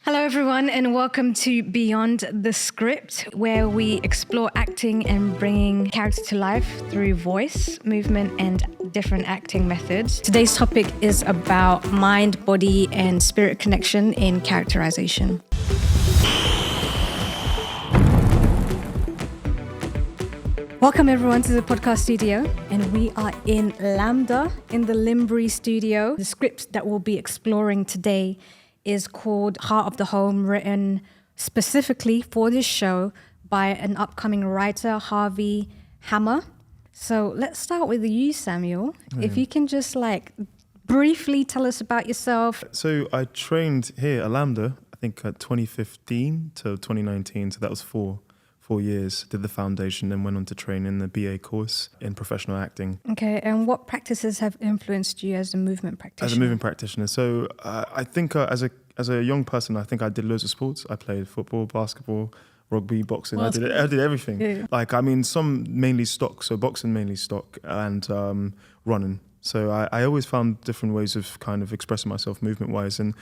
Hello, everyone, and welcome to Beyond the Script, where we explore acting and bringing character to life through voice, movement, and different acting methods. Today's topic is about mind, body, and spirit connection in characterization. Welcome, everyone, to the podcast studio, and we are in LAMDA in the Limbri studio. The script that we'll be exploring today is called Heart of the Home, written specifically for this show by an upcoming writer, Harvey Hammer. So let's start with you, Samuel. If you can just briefly tell us about yourself. So I trained here at LAMDA, I think 2015 to 2019. So that was four years, did the foundation, then went on to train in the BA course in professional acting. Okay, and what practices have influenced you as a movement practitioner? As a movement practitioner, so I think as a young person, I think I did loads of sports. I played football, basketball, rugby, boxing. I did everything. Yeah. Some mainly stock, so boxing mainly stock, and running. So I always found different ways of kind of expressing myself movement-wise. And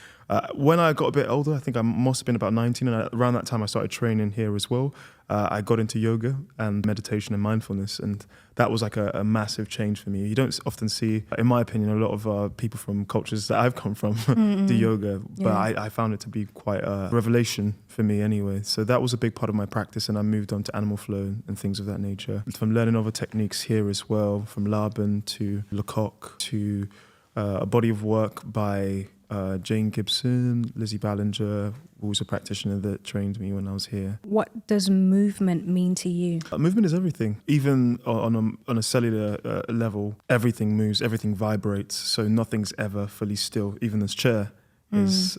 when I got a bit older, I think I must have been about 19, and around that time I started training here as well. I got into yoga and meditation and mindfulness, and that was like a massive change for me. You don't often see, in my opinion, a lot of people from cultures that I've come from do yoga, but I found it to be quite a revelation for me anyway. So that was a big part of my practice, and I moved on to animal flow and things of that nature. From learning other techniques here as well, from Laban to Lecoq to a body of work by Jane Gibson, Lizzie Ballinger, who was a practitioner that trained me when I was here. What does movement mean to you? Movement is everything. Even on a cellular level, everything moves, everything vibrates, so nothing's ever fully still. Even this chair is,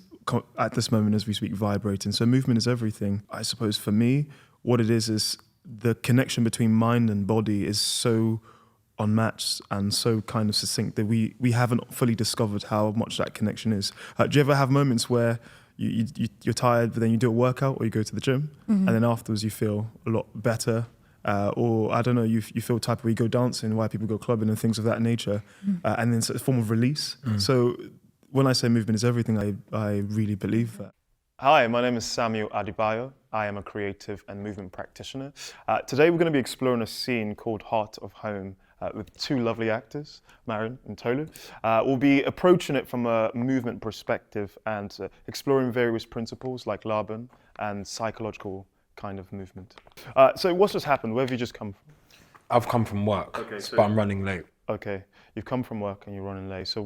at this moment as we speak, vibrating. So movement is everything. I suppose for me, what it is the connection between mind and body is so unmatched and so kind of succinct that we haven't fully discovered how much that connection is. Do you ever have moments where you're tired, but then you do a workout or you go to the gym, and then afterwards you feel a lot better? Or I don't know, you feel type of where you go dancing, why people go clubbing and things of that nature, and then it's a form of release. So when I say movement is everything, I really believe that. Hi, my name is Samuel Adebayo. I am a creative and movement practitioner. Today we're going to be exploring a scene called Heart of Home, with two lovely actors, Marion and Tolu. We'll be approaching it from a movement perspective and exploring various principles like Laban and psychological kind of movement. So what's just happened? Where have you just come from? I've come from work, but I'm running late. Okay, you've come from work and you're running late. So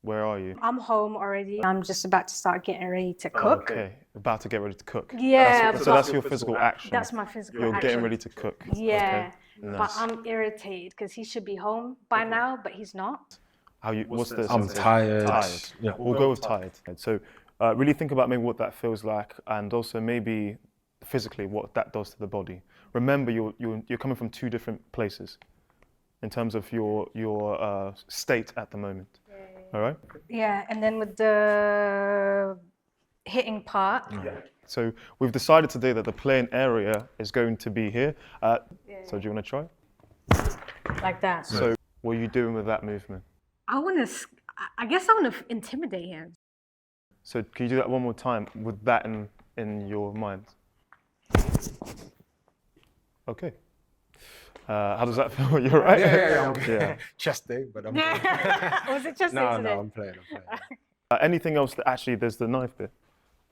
where are you? I'm home already. I'm just about to start getting ready to cook. Okay, about to get ready to cook. Yeah. So that's your physical action. That's my physical You're action. getting ready to cook. Yeah. Okay. Nice. But I'm irritated because he should be home by now, but he's not. What's the I'm tired. Yeah, we'll go with tired. So really think about maybe what that feels like, and also maybe physically what that does to the body. Remember, you're coming from two different places in terms of your state at the moment. All right? Yeah, and then with the hitting part. Yeah. So we've decided today that the playing area is going to be here. So do you want to try? Like that. So what are you doing with that movement? I guess I want to intimidate him. So can you do that one more time with that in your mind? Okay. How does that feel? You're right? Yeah. Okay. Chest day, but I'm playing. Was it chest day today? No, I'm playing. Anything else that actually there's the knife bit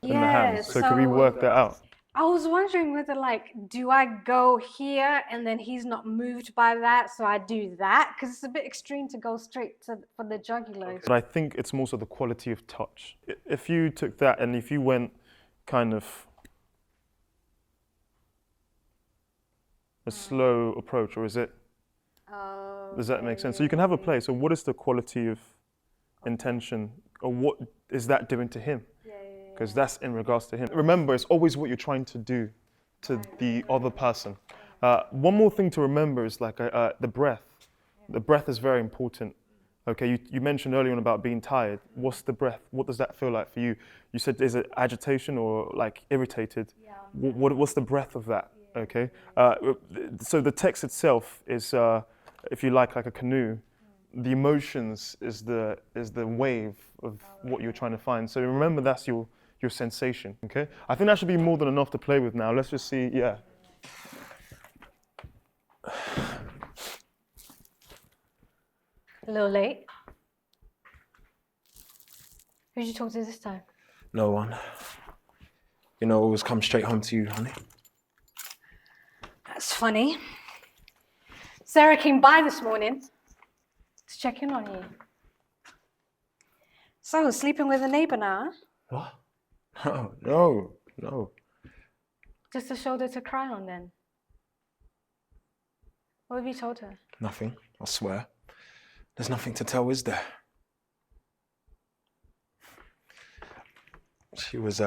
in the Yeah, hand. So can we work that out? I was wondering whether do I go here and then he's not moved by that, so I do that? Because it's a bit extreme to go straight for the jugular. Okay. But I think it's more so the quality of touch. If you took that and if you went kind of a slow approach, or is it? Does that make sense? So you can have a play. So what is the quality of intention, or what is that doing to him? Because that's in regards to him. Remember, it's always what you're trying to do to the other person. One more thing to remember is the breath. The breath is very important. Okay, you mentioned earlier on about being tired. What's the breath? What does that feel like for you? You said, is it agitation or irritated? Yeah. What's the breath of that? Okay, so the text itself is, if you like a canoe. The emotions is the wave of what you're trying to find. So remember, that's your your sensation, okay? I think that should be more than enough to play with now. Let's just see, yeah. A little late. Who did you talk to this time? No one. You know, always come straight home to you, honey. That's funny. Sarah came by this morning to check in on you. So, sleeping with a neighbour now, huh? What? No. Just a shoulder to cry on then. What have you told her? Nothing, I swear. There's nothing to tell, is there? She was,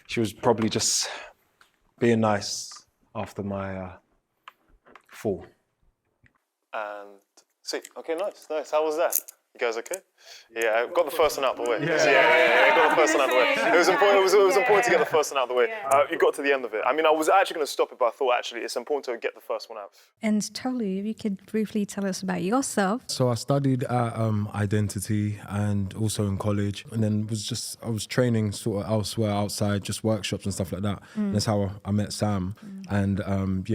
She was probably just being nice after my fall. And see, okay, nice. How was that? You guys okay? Yeah, got the first one out the way. Yeah, got the first one out the way. It was important to get the first one out the way. You got to the end of it. I mean, I was actually going to stop it, but I thought actually it's important to get the first one out. And Tolu, if you could briefly tell us about yourself. So I studied at Identity and also in college, and then I was training sort of elsewhere outside, just workshops and stuff like that. And that's how I met Sam. And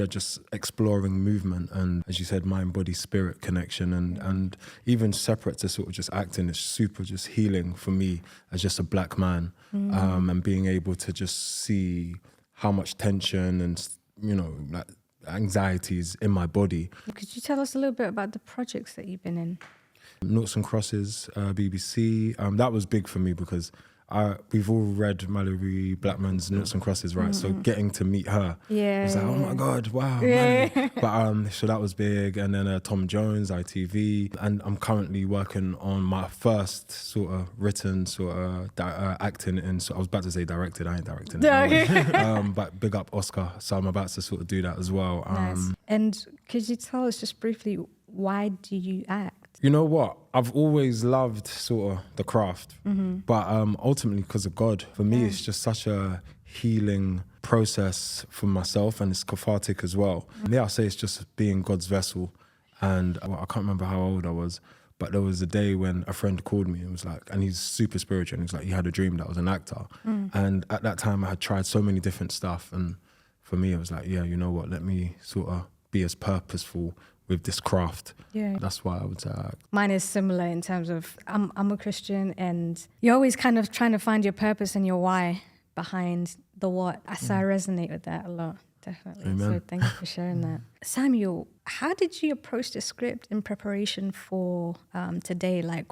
just exploring movement and, as you said, mind, body, spirit connection, and even separate to sort of just acting. It's super just healing for me as just a black man, and being able to just see how much tension and, like anxieties in my body. Could you tell us a little bit about the projects that you've been in? Noughts and Crosses, BBC, that was big for me because we've all read Mallory Blackman's Noughts and Crosses, right? So getting to meet her, it was like, oh my God, wow. Mallory. But so that was big. And then Tom Jones, ITV, and I'm currently working on my first sort of written acting in. So I was about to say directed, I ain't directing it. But big up Oscar, so I'm about to sort of do that as well. Nice. And could you tell us just briefly, why do you act? You know what? I've always loved sort of the craft, but ultimately because of God. For me, it's just such a healing process for myself, and it's cathartic as well. I say it's just being God's vessel. And I can't remember how old I was, but there was a day when a friend called me and was like, and he's super spiritual, and he's like, he had a dream that I was an actor. And at that time I had tried so many different stuff, and for me it was like, yeah, you know what, let me sort of be as purposeful with this craft. Yeah. That's why I would say mine is similar in terms of I'm a Christian, and you're always kind of trying to find your purpose and your why behind the what. So I resonate with that a lot, definitely. Amen. So thank you for sharing that. Samuel, how did you approach the script in preparation for today? Like,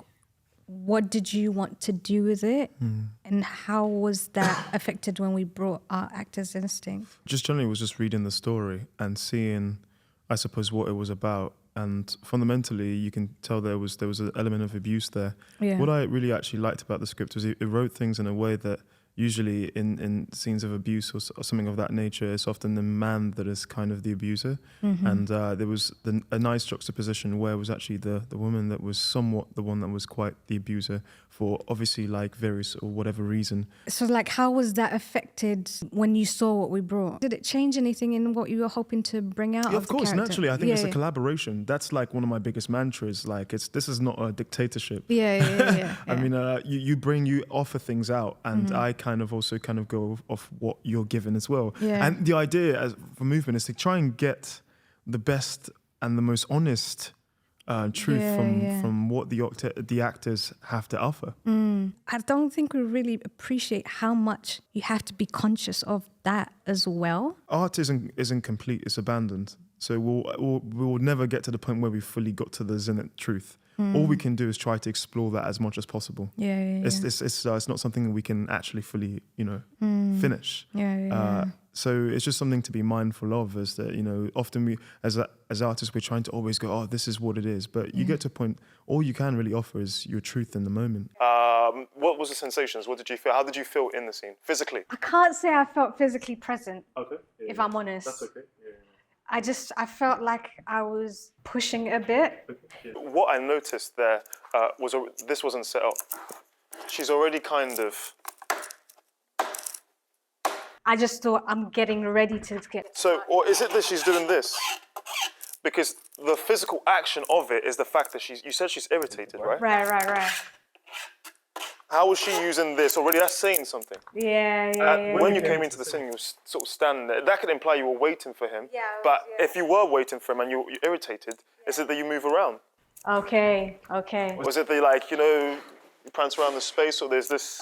what did you want to do with it? And how was that affected when we brought our actor's instinct? Just generally was just reading the story and seeing, I suppose, what it was about, and fundamentally you can tell there was an element of abuse there. Yeah. What I really actually liked about the script was it wrote things in a way that usually in scenes of abuse or something of that nature, it's often the man that is kind of the abuser. And there was a nice juxtaposition where it was actually the woman that was somewhat the one that was quite the abuser for obviously like various or whatever reason. So like, how was that affected when you saw what we brought? Did it change anything in what you were hoping to bring out? Of course, naturally. I think it's a collaboration. That's like one of my biggest mantras. Like, this is not a dictatorship. Yeah. I mean, you offer things out, and I kind of go off what you're given as well. Yeah. And the idea for movement is to try and get the best and the most honest truth from what the actors have to offer. I don't think we really appreciate how much you have to be conscious of that as well. Art isn't complete, it's abandoned. So we'll never get to the point where we fully got to the zenith truth. All we can do is try to explore that as much as possible. It's not something we can actually fully, finish. So it's just something to be mindful of, is that, often we, as artists, we're trying to always go, oh, this is what it is. But you get to a point, all you can really offer is your truth in the moment. What was the sensations? What did you feel? How did you feel in the scene, physically? I can't say I felt physically present, if I'm honest. That's okay. I felt like I was pushing a bit. What I noticed there was this wasn't set up. She's already kind of... I just thought I'm getting ready to get... So, or is it that she's doing this? because the physical action of it is the fact that you said she's irritated, right? Right. How was she using this already? That's saying something. Yeah. When you came into the scene, you were sort of standing there. That could imply you were waiting for him. Yeah, But if you were waiting for him and you're irritated, is it that you move around? Okay. Was it that you prance around the space, or there's this...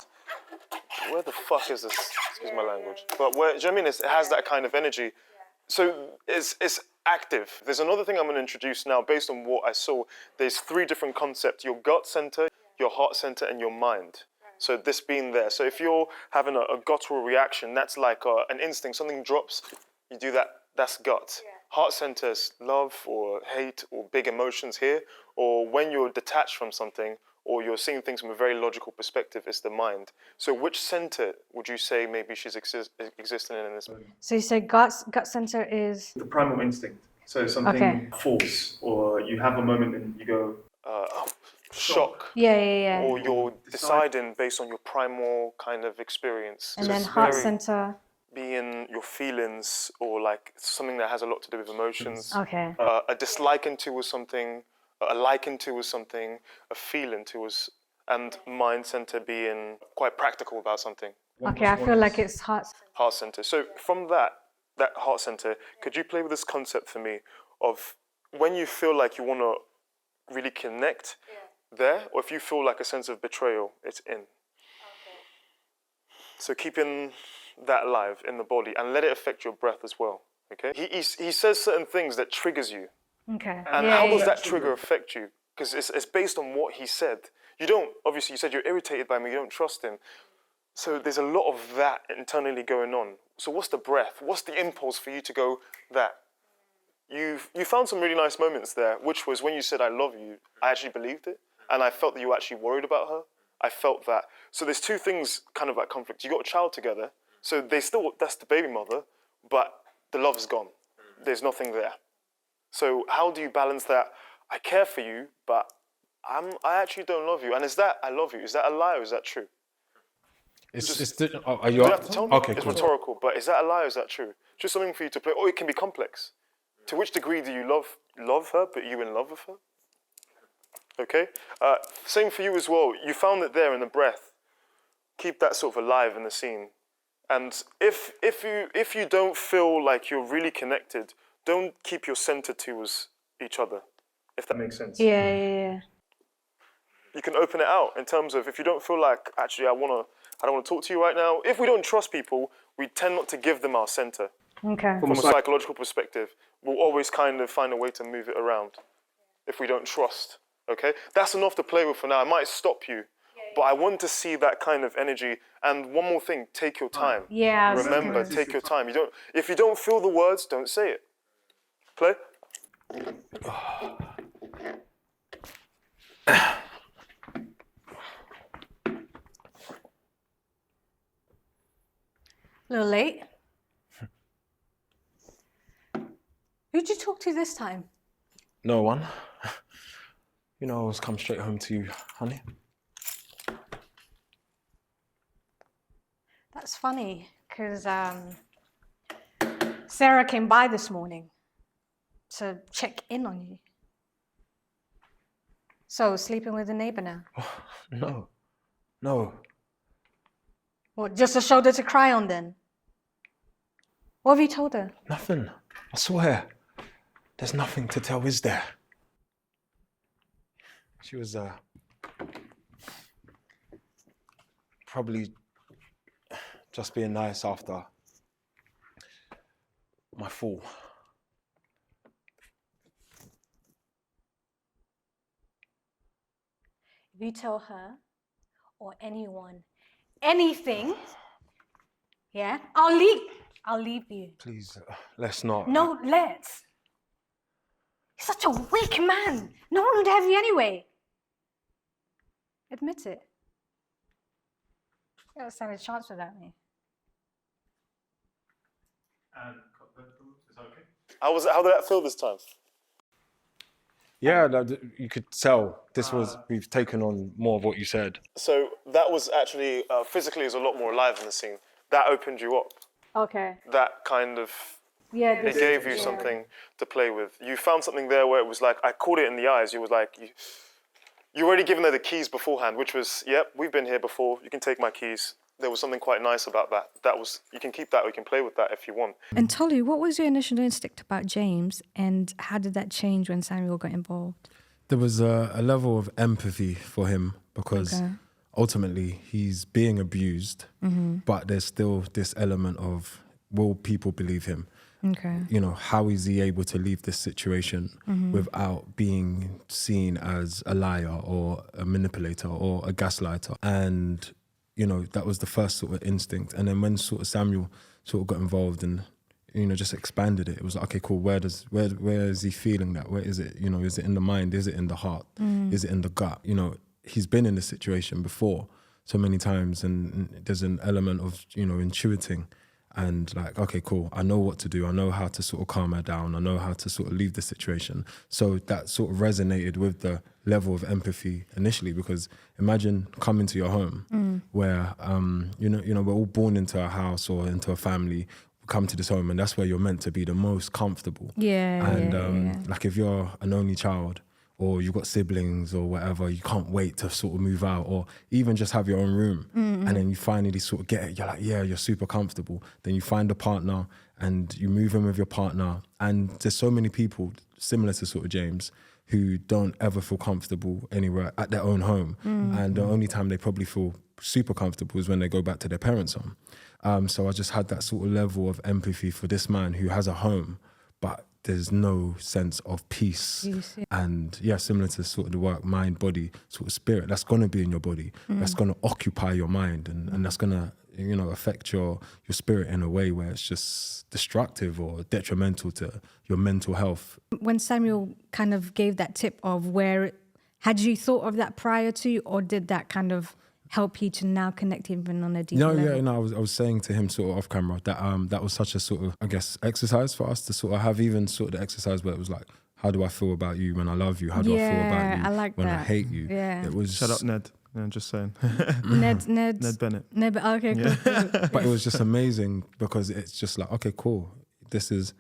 Where the fuck is this? Excuse my language. But where, do you know what I mean? It has that kind of energy. So it's active. There's another thing I'm going to introduce now based on what I saw. There's 3 different concepts: your gut center, your heart center, and your mind. So this being there. So if you're having a guttural reaction, that's like an instinct. Something drops, you do that. That's gut. Heart center is love or hate or big emotions here. Or when you're detached from something, or you're seeing things from a very logical perspective, it's the mind. So which center would you say maybe she's existing in this moment? So you say gut center is... The primal instinct. So something falls, or you have a moment and you go, shock. Yeah. Or you're deciding based on your primal kind of experience. And So then it's heart very center... being your feelings, or like something that has a lot to do with emotions. Okay. A disliking towards something, a liking towards something, a feeling towards, and mind center being quite practical about something. Okay, I feel like it's heart... Heart center. So from that heart center, could you play with this concept for me of when you feel like you want to really connect there, or if you feel like a sense of betrayal, it's in. Okay. So keeping that alive in the body and let it affect your breath as well. Okay. He says certain things that triggers you. Okay. And how does that trigger affect you? Because it's based on what he said. You don't, obviously you said you're irritated by me, you don't trust him. So there's a lot of that internally going on. So what's the breath? What's the impulse for you to go that? You found some really nice moments there, which was when you said I love you, I actually believed it. And I felt that you were actually worried about her. I felt that. So there's 2 things kind of like conflict. You got a child together, so that's the baby mother, but the love's gone. There's nothing there. So how do you balance that? I care for you, but I actually don't love you. And is that I love you? Is that a lie or is that true? Are you don't have to tell me. Okay, it's cool. rhetorical, but is that a lie or is that true? Just something for you to play. Or it can be complex. To which degree do you love her, but you in love with her? Okay? Same for you as well. You found it there in the breath. Keep that sort of alive in the scene. And if you don't feel like you're really connected, don't keep your center towards each other, if that makes sense. Yeah. You can open it out in terms of if you don't feel like, actually, I don't want to talk to you right now. If we don't trust people, we tend not to give them our center. Okay. From a psychological perspective, we'll always kind of find a way to move it around if we don't trust, okay? That's enough to play with for now. I might stop you, but I want to see that kind of energy. And one more thing, take your time. Yeah. Remember, take your time. If you don't feel the words, don't say it. Play. A little late. Who'd you talk to this time? No one. You know, I always come straight home to you, honey. That's funny, because Sarah came by this morning to check in on you. So, sleeping with a neighbor now? Oh, no. What, just a shoulder to cry on then? What have you told her? Nothing. I swear. There's nothing to tell, is there? She was probably just being nice after my fall. If you tell her or anyone anything, yeah, I'll leave you. Please, let's not. No, let's. You're such a weak man. No one would have you anyway. Admit it. You don't stand a chance without me. Is that okay? How did that feel this time? Yeah, you could tell we've taken on more of what you said. So that was actually, physically is a lot more alive in the scene. That opened you up. Okay. That kind of Yeah, He gave you something to play with. You found something there where it was like, I caught it in the eyes. You was like, you already given her the keys beforehand, which was, yep, we've been here before. You can take my keys. There was something quite nice about that. That was, you can keep that, we can play with that if you want. And Tolu, what was your initial instinct about James, and how did that change when Samuel got involved? There was a level of empathy for him because Okay. ultimately he's being abused, but there's still this element of, will people believe him? Okay. You know, how is he able to leave this situation without being seen as a liar or a manipulator or a gaslighter? And, you know, that was the first sort of instinct. And then when sort of Samuel sort of got involved and, you know, just expanded it, it was like, okay, cool, where is he feeling that? Where is it? You know, is it in the mind? Is it in the heart? Is it in the gut? You know, he's been in this situation before so many times, and there's an element of, you know, intuiting and like, okay, cool, I know what to do. I know how to sort of calm her down. I know how to sort of leave the situation. So that sort of resonated with the level of empathy initially, because imagine coming to your home where, you know, we're all born into a house or into a family, come to this home, and that's where you're meant to be the most comfortable. And like if you're an only child, or you've got siblings or whatever, you can't wait to sort of move out, or even just have your own room. And then you finally sort of get it, you're like, yeah, you're super comfortable. Then you find a partner and you move in with your partner. And there's so many people similar to sort of James who don't ever feel comfortable anywhere at their own home. And the only time they probably feel super comfortable is when they go back to their parents' home. So I just had that sort of level of empathy for this man who has a home, but there's no sense of peace. And yeah, similar to sort of the work, mind, body, sort of spirit, that's going to be in your body. That's going to occupy your mind, and that's going to, you know, affect your spirit in a way where it's just destructive or detrimental to your mental health. When Samuel kind of gave that tip of had you thought of that prior to, or did that kind of help you to now connect even on a deeper level? Yeah, no, I was saying to him sort of off camera that that was such a sort of, I guess, exercise for us to sort of have, even sort of the exercise where it was like, how do I feel about you when I love you? How do I feel about you when I hate you? Yeah. It was Shut up, Ned. I'm just saying. Ned Bennett. Okay, cool. But it was just amazing because it's just like, okay, cool. This is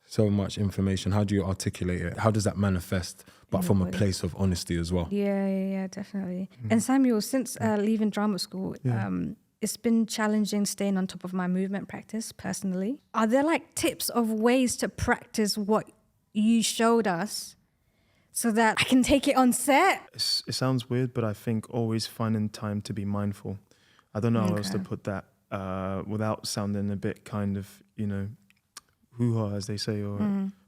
so much information. How do you articulate it? How does that manifest? But from a place of honesty as well. Yeah, definitely. And Samuel, since leaving drama school, it's been challenging staying on top of my movement practice personally. Are there like tips of ways to practice what you showed us so that I can take it on set? It sounds weird, but I think always finding time to be mindful. I don't know how else to put that without sounding a bit kind of, you know, hoo-ha, as they say, or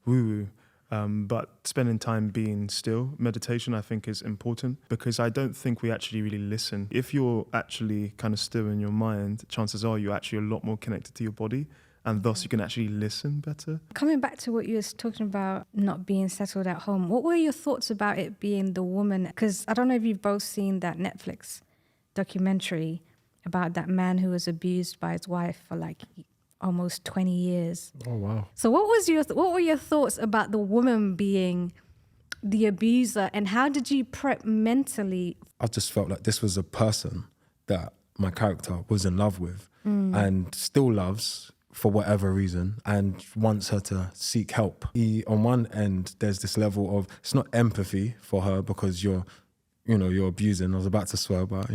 woo-woo. But spending time being still, meditation, I think is important, because I don't think we actually really listen. If you're actually kind of still in your mind, chances are you're actually a lot more connected to your body, and thus you can actually listen better. Coming back to what you were talking about, not being settled at home, what were your thoughts about it being the woman? Because I don't know if you've both seen that Netflix documentary about that man who was abused by his wife for like almost 20 years. Oh, wow. So what were your thoughts about the woman being the abuser, and how did you prep mentally? I just felt like this was a person that my character was in love with and still loves for whatever reason, and wants her to seek help. On one end, there's this level of, it's not empathy for her because you're abusing. I was about to swear, but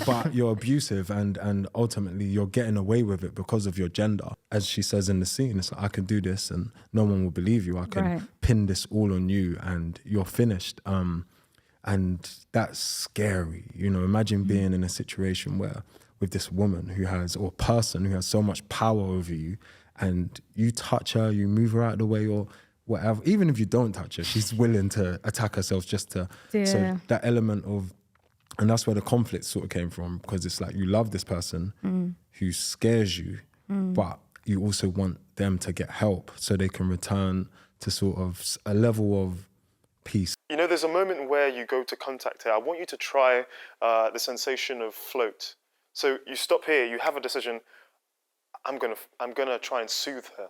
but you're abusive, and ultimately you're getting away with it because of your gender. As she says in the scene, it's like, I can do this and no one will believe you. I can pin this all on you and you're finished. And that's scary. You know, imagine being in a situation where with this woman who has, or person who has so much power over you, and you touch her, you move her out of the way, or whatever. Even if you don't touch her, she's willing to attack herself just to. Yeah. So that element of, and that's where the conflict sort of came from, because it's like you love this person who scares you, but you also want them to get help so they can return to sort of a level of peace. You know, there's a moment where you go to contact her. I want you to try the sensation of float. So you stop here, you have a decision, I'm gonna try and soothe her.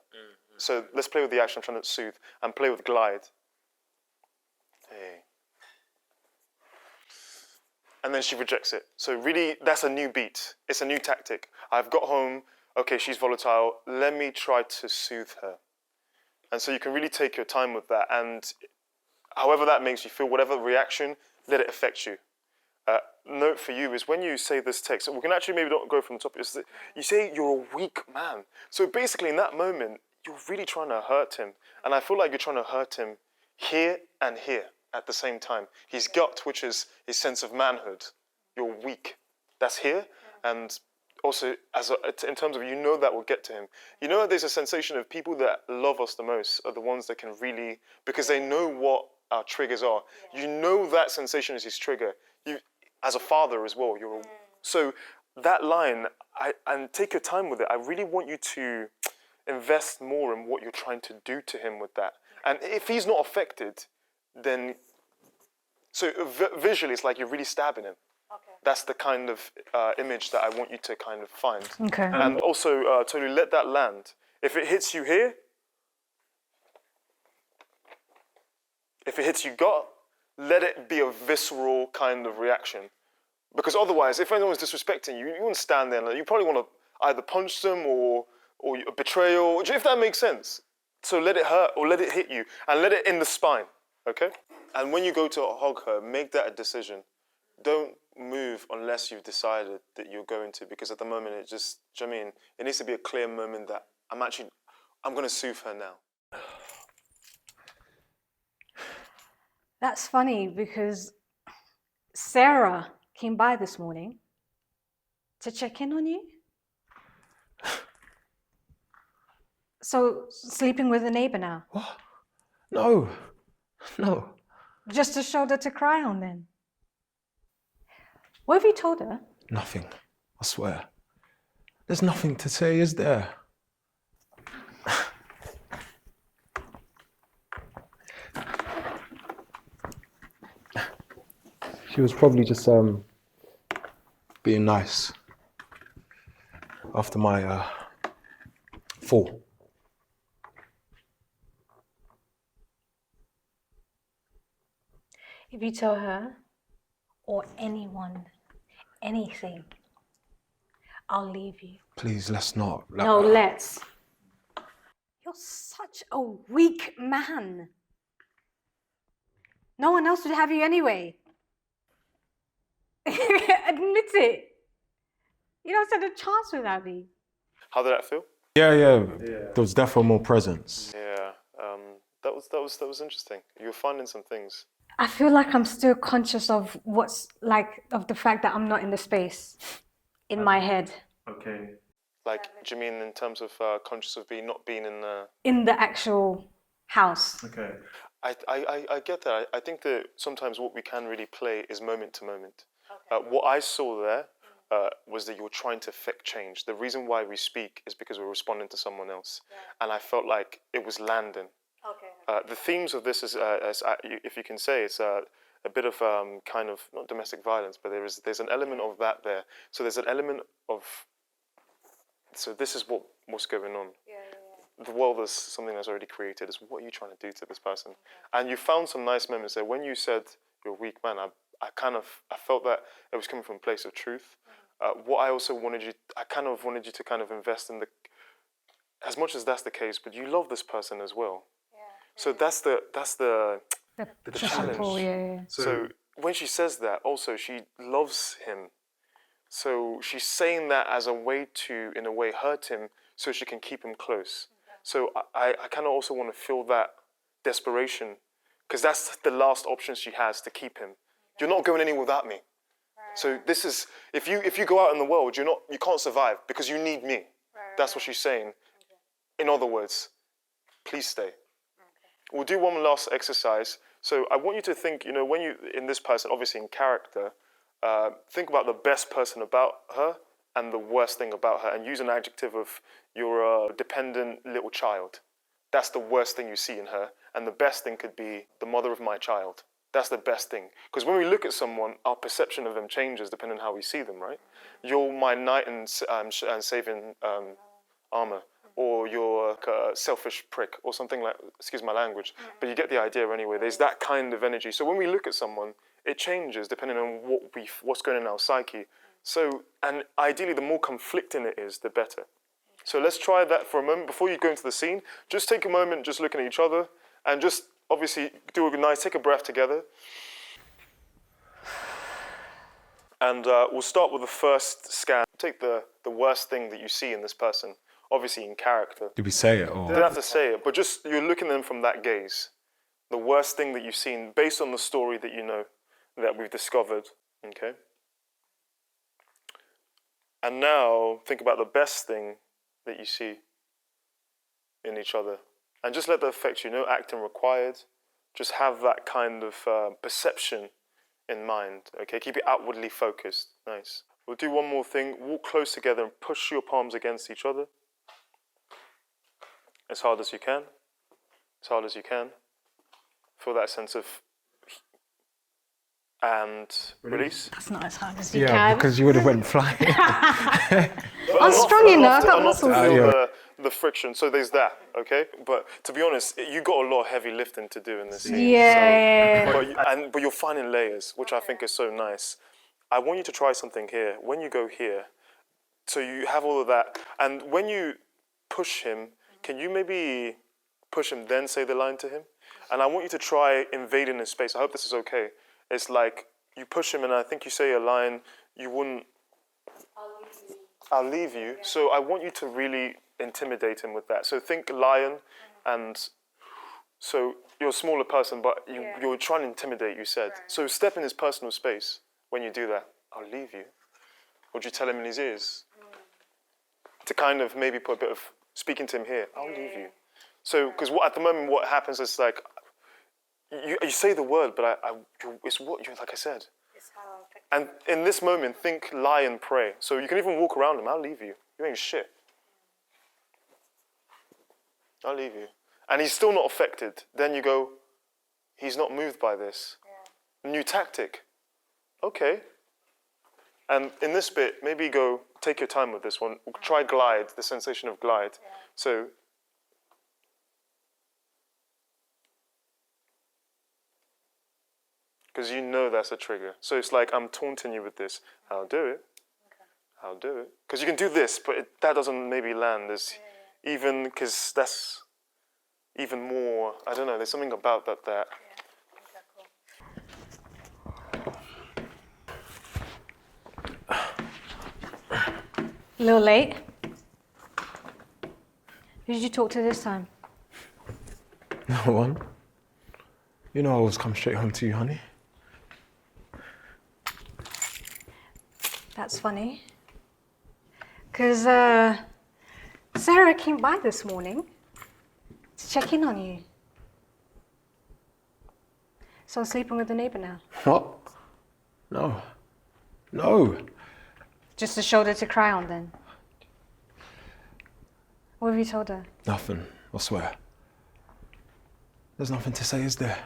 So let's play with the action, I'm trying to soothe, and play with glide. Hey. And then she rejects it. So really, that's a new beat. It's a new tactic. I've got home, okay, she's volatile, let me try to soothe her. And so you can really take your time with that. And however that makes you feel, whatever reaction, let it affect you. Note for you is when you say this text, we can actually maybe not go from the top, is that you say you're a weak man. So basically in that moment, you're really trying to hurt him. And I feel like you're trying to hurt him here and here at the same time. His gut, which is his sense of manhood, you're weak. That's here. And also, in terms of, that will get to him. There's a sensation of people that love us the most are the ones that can really, because they know what our triggers are. That sensation is his trigger. As a father as well, so that line, and take your time with it. I really want you to invest more in what you're trying to do to him with that. And if he's not affected, then, so visually it's like you're really stabbing him. Okay. That's the kind of image that I want you to kind of find. Okay. And also, Tolu, let that land. If it hits you here, if it hits you gut, let it be a visceral kind of reaction. Because otherwise, if anyone's disrespecting you, you wouldn't stand there and you probably want to either punch them or a betrayal, if that makes sense. So let it hurt or let it hit you and let it in the spine, okay? And when you go to hug her, make that a decision. Don't move unless you've decided that you're going to, because at the moment it just, it needs to be a clear moment that I'm going to soothe her now. That's funny because Sarah came by this morning to check in on you. So, sleeping with a neighbor now? What? No. Just a shoulder to cry on then? What have you told her? Nothing, I swear. There's nothing to say, is there? She was probably just being nice after my fall. If you tell her or anyone anything, I'll leave you. Please, let's not. No, let's. You're such a weak man. No one else would have you anyway. Admit it. You don't stand a chance without me. How did that feel? Yeah. There was definitely more presence. Yeah, that was interesting. You were finding some things. I feel like I'm still conscious of of the fact that I'm not in the space in my head. Okay. Like, do you mean in terms of conscious of not being in the actual house? Okay. I get that. I think that sometimes what we can really play is moment to moment. Okay. What I saw there was that you were trying to affect change. The reason why we speak is because we're responding to someone else. Yeah. And I felt like it was landing. Okay. The themes of this is, if you can say, it's a bit of kind of, not domestic violence, but there's an element of that there. So there's an element of, so this is what's going on. Yeah. The world is something that's already created. Is what are you trying to do to this person? Okay. And you found some nice moments there. When you said you're a weak man, I felt that it was coming from a place of truth. What I also wanted you to kind of invest in as much as that's the case, but you love this person as well. Yeah. So that's the challenge. Yeah. So when she says that, also she loves him. So she's saying that as a way to, in a way, hurt him so she can keep him close. Okay. So I kind of also want to feel that desperation, because that's the last option she has to keep him. You're not going anywhere without me. Right. So this is, if you go out in the world, you can't survive because you need me. Right. That's what she's saying. Okay. In other words, please stay. Okay. We'll do one last exercise. So I want you to think, when you, in this person, obviously in character, think about the best person about her and the worst thing about her, and use an adjective of you're a dependent little child. That's the worst thing you see in her, and the best thing could be the mother of my child. That's the best thing. Because when we look at someone, our perception of them changes depending on how we see them, right? You're my knight and saving armor, or you're a selfish prick, or something like, excuse my language, but you get the idea anyway. There's that kind of energy. So when we look at someone, it changes depending on what's going on in our psyche. So, and ideally, the more conflicting it is, the better. So let's try that for a moment. Before you go into the scene, just take a moment, just looking at each other, and just obviously take a breath together. And we'll start with the first scan. Take the worst thing that you see in this person, obviously in character. Did we say it? Or? You don't have to say it, but just you're looking at them from that gaze. The worst thing that you've seen based on the story that you know, that we've discovered, okay? And now think about the best thing that you see in each other. And just let that affect you, no acting required. Just have that kind of perception in mind, okay? Keep it outwardly focused. Nice. We'll do one more thing. Walk close together and push your palms against each other. As hard as you can. As hard as you can. Feel that sense of... And release. That's not as hard as you Yeah, can. because you would have went flying. I'm strong enough. I've got muscles. Feel the friction, so there's that, okay? But to be honest, you got a lot of heavy lifting to do in this scene. Yeah. But you're finding layers, which I think is so nice. I want you to try something here. When you go here, so you have all of that, and when you push him, can you maybe push him, then say the line to him? And I want you to try invading his space. I hope this is okay. It's like you push him, and I think you say a line. You wouldn't. I'll leave you. So I want you to really intimidate him with that. So think lion, and so you're a smaller person, but you're trying to intimidate. You said so. Step in his personal space when you do that. I'll leave you. Would you tell him in his ears to kind of maybe put a bit of speaking to him here? I'll leave you. So because at the moment what happens is like. You say the word, but it's what you like I said. And in this moment, think, lie, and pray. So you can even walk around him. I'll leave you. You ain't shit. I'll leave you. And he's still not affected. Then you go, he's not moved by this. Yeah. New tactic. Okay. And in this bit, maybe go, take your time with this one. Try glide, the sensation of glide. Yeah. So. Because you know that's a trigger. So it's like, I'm taunting you with this. I'll do it. Okay. I'll do it. Because you can do this, but that doesn't maybe land. There's even, because that's even more, I don't know, there's something about that. Yeah. Okay, cool. A little late. Who did you talk to this time? No one. You know I always come straight home to you, honey. That's funny. Because Sarah came by this morning to check in on you. So I'm sleeping with the neighbor now. What? No. No. Just a shoulder to cry on then. What have you told her? Nothing, I swear. There's nothing to say, is there?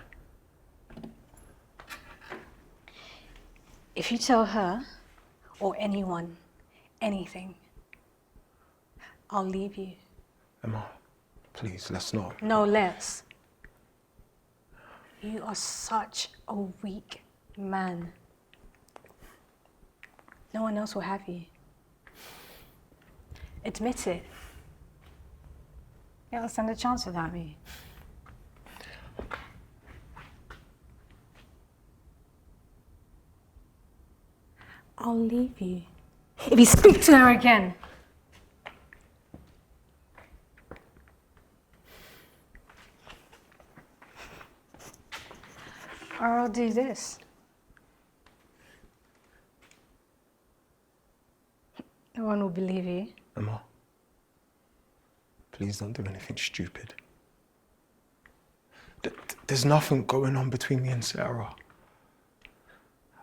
If you tell her or anyone anything, I'll leave you. Emma, please, let's not. No less. You are such a weak man. No one else will have you. Admit it. You don't stand a chance without me. I'll leave you. If you speak to her again. Or I'll do this. No one will believe you. Emma, please don't do anything stupid. There's nothing going on between me and Sarah.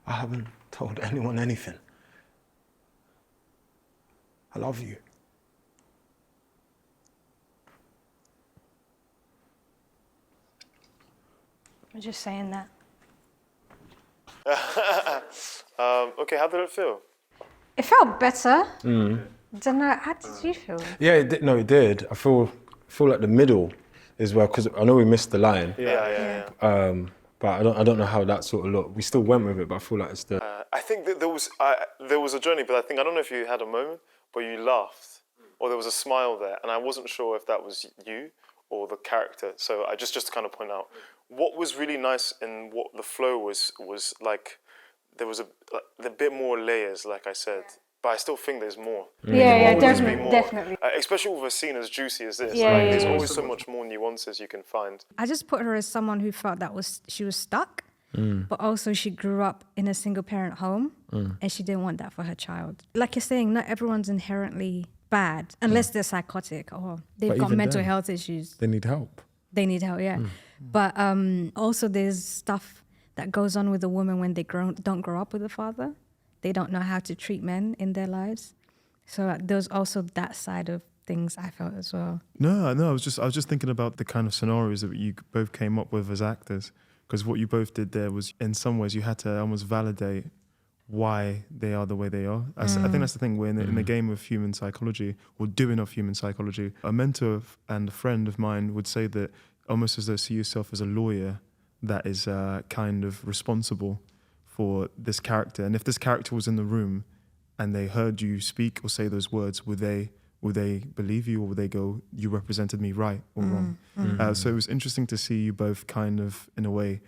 I haven't told anyone anything. I love you. I'm just saying that. Okay, how did it feel? It felt better. Don't know, how did you feel? Yeah, it did. I feel like the middle is where, because I know we missed the line. Yeah. But I don't know how that sort of looked. We still went with it, but I feel like it's the... I think that there was a journey, but I don't know if you had a moment, but you laughed or there was a smile there, and I wasn't sure if that was you or the character. So I just to kind of point out, what was really nice in what the flow was like, there was a bit more layers, like I said. But I still think there's more. Yeah, There's always be definitely, more. definitely. Especially with a scene as juicy as this. Yeah, There's yeah. always so much more nuances you can find. I just put her as someone who felt that she was stuck, but also she grew up in a single parent home and she didn't want that for her child. Like you're saying, not everyone's inherently bad unless they're psychotic or they've got mental health issues. They need help. They need help, yeah. But also there's stuff that goes on with a woman when they don't grow up with a father. They don't know how to treat men in their lives. So there's also that side of things I felt as well. No, I was just thinking about the kind of scenarios that you both came up with as actors, because what you both did there was, in some ways, you had to almost validate why they are the way they are. I think that's the thing. We're in the game of human psychology, or doing of human psychology. A mentor and a friend of mine would say that almost as though see yourself as a lawyer that is kind of responsible for this character. And if this character was in the room and they heard you speak or say those words, would they believe you, or would they go, you represented me right or wrong? So it was interesting to see you both kind of, in a way,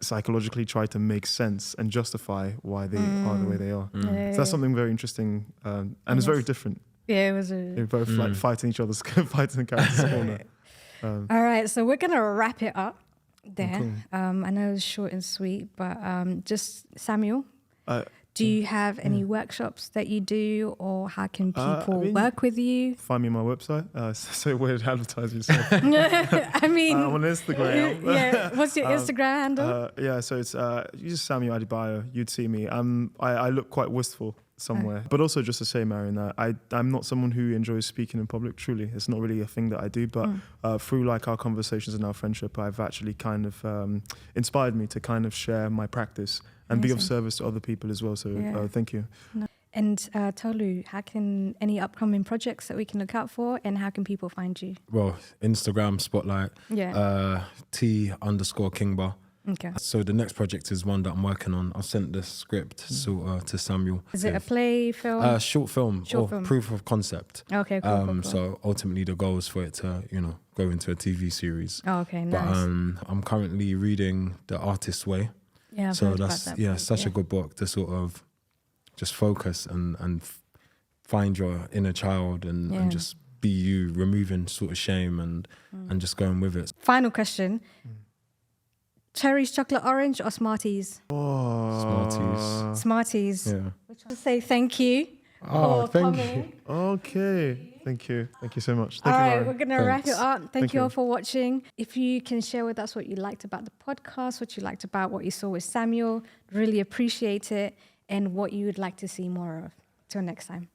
psychologically try to make sense and justify why they are the way they are. So that's something very interesting, and it's very different. Yeah, it was. They're both like fighting each other's, fighting the character's corner. All right, so we're gonna wrap it up there. Cool. I know it's short and sweet, but just Samuel, do you have any workshops that you do, or how can people work with you? Find me on my website. So weird advertising yourself. I mean, I'm on Instagram. Yeah, what's your Instagram handle? So it's you just Samuel Adebayo. You'd see me. I look quite wistful somewhere, but also just to say, Marion, that I'm not someone who enjoys speaking in public. Truly, it's not really a thing that I do. But through like our conversations and our friendship, I've actually kind of inspired me to kind of share my practice and be of service to other people as well. So thank you. And Tolu, how can any upcoming projects that we can look out for, and how can people find you? Well, Instagram Spotlight, T_Kingba. Okay. So the next project is one that I'm working on. I sent the script to Samuel. Is it a play, film? Short film, proof of concept. Okay, cool. So ultimately the goal is for it to, go into a TV series. Oh, okay, nice. But I'm currently reading The Artist's Way. Yeah, so that's such a good book to sort of just focus and find your inner child and just be you, removing sort of shame and just going with it. Final question. Cherries, chocolate, orange, or Smarties? Oh. Smarties. Yeah. Which I say thank you. Thank you. Okay. Thank you so much. All right, we're going to wrap it Thanks. up. Thank you all for watching. If you can share with us what you liked about the podcast, what you liked about what you saw with Samuel, really appreciate it, and what you would like to see more of. Till next time.